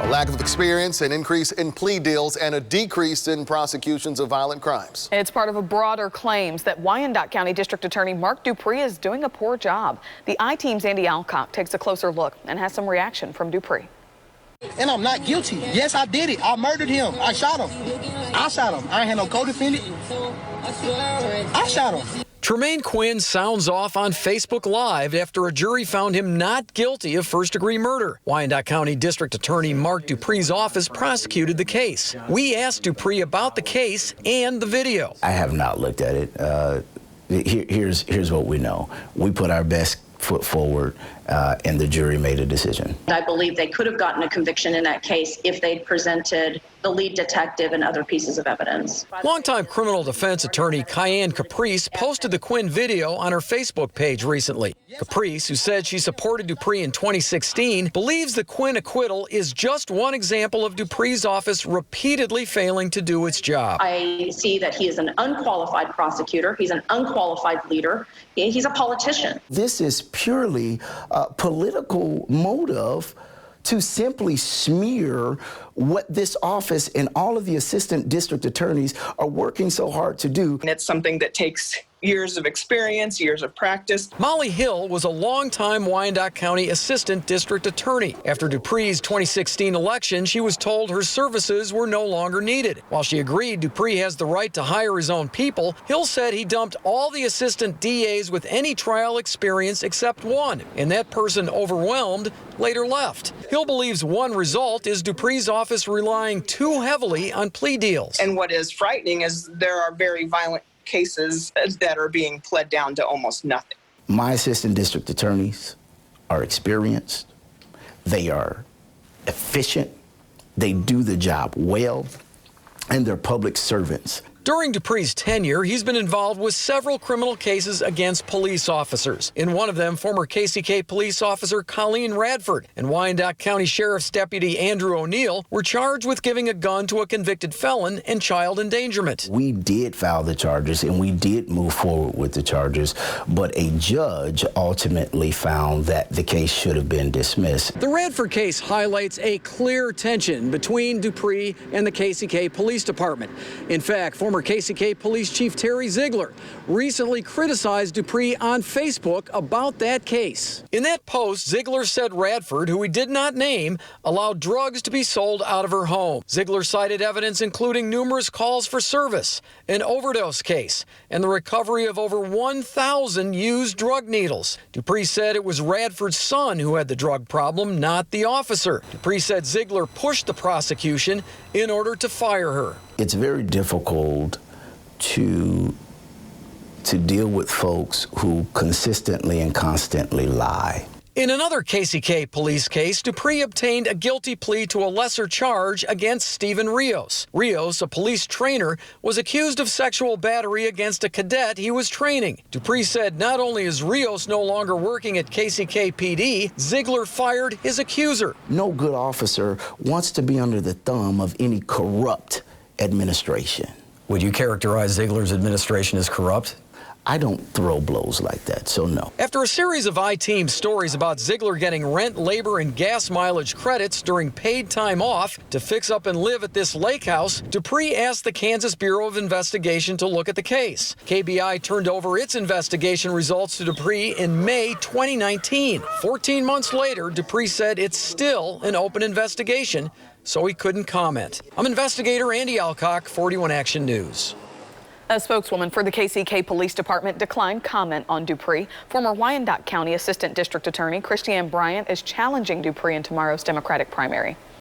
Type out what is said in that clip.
A lack of experience, an increase in plea deals, and a decrease in prosecutions of violent crimes. It's part of a broader claims that Wyandotte County District Attorney Mark Dupree is doing a poor job. The I-Team's Andy Alcock takes a closer look and has some reaction from Dupree. And I'm not guilty. Yes, I did it. I murdered him. I shot him. I ain't had no co-defendant. I shot him. Treyn Quinn sounds off on Facebook Live after a jury found him not guilty of first-degree murder. Wyandotte County District Attorney Mark Dupree's office prosecuted the case. We asked Dupree about the case and the video. I have not looked at it. Here's what we know. We put our best foot forward, and the jury made a decision. I believe they could have gotten a conviction in that case if they'd presented the lead detective and other pieces of evidence. Longtime criminal defense attorney Cayenne Caprice posted the Quinn video on her Facebook page recently. Caprice, who said she supported Dupree in 2016, believes the Quinn acquittal is just one example of Dupree's office repeatedly failing to do its job. I see that he is an unqualified prosecutor. He's an unqualified leader. He's a politician. This is purely political motive to simply smear what this office and all of the assistant district attorneys are working so hard to do. And it's something that takes years of experience, years of practice. Molly Hill was a longtime Wyandotte County assistant district attorney. After Dupree's 2016 election, she was told her services were no longer needed. While she agreed Dupree has the right to hire his own people, Hill said he dumped all the assistant DAs with any trial experience except one, and that person, overwhelmed, later left. Hill believes one result is Dupree's office relying too heavily on plea deals. And what is frightening is there are very violent cases that are being pled down to almost nothing. My assistant district attorneys are experienced, they are efficient, they do the job well, and they're public servants. During Dupree's tenure, he's been involved with several criminal cases against police officers. In one of them, former KCK police officer Colleen Radford and Wyandotte County Sheriff's Deputy Andrew O'Neill were charged with giving a gun to a convicted felon and child endangerment. We did file the charges and we did move forward with the charges, but a judge ultimately found that the case should have been dismissed. The Radford case highlights a clear tension between Dupree and the KCK Police Department. In fact, former KCK Police Chief Terry Ziegler recently criticized Dupree on Facebook about that case. In that post, Ziegler said Radford, who he did not name, allowed drugs to be sold out of her home. Ziegler cited evidence including numerous calls for service, an overdose case, and the recovery of over 1,000 used drug needles. Dupree said it was Radford's son who had the drug problem, not the officer. Dupree said Ziegler pushed the prosecution in order to fire her. It's very difficult to deal with folks who consistently and constantly lie. In another KCK police case, Dupree obtained a guilty plea to a lesser charge against Stephen Rios. Rios, a police trainer, was accused of sexual battery against a cadet he was training. Dupree said not only is Rios no longer working at KCK PD, Ziegler fired his accuser. No good officer wants to be under the thumb of any corrupt administration. Would you characterize Ziegler's administration as corrupt? I don't throw blows like that, so no. After a series of I-Team stories about Ziegler getting rent, labor, and gas mileage credits during paid time off to fix up and live at this lake house, Dupree asked the Kansas Bureau of Investigation to look at the case. KBI turned over its investigation results to Dupree in May 2019. 14 months later, Dupree said it's still an open investigation, so he couldn't comment. I'm investigator Andy Alcock, 41 Action News. A spokeswoman for the KCK Police Department declined comment on Dupree. Former Wyandotte County Assistant District Attorney Christiane Bryant is challenging Dupree in tomorrow's Democratic primary.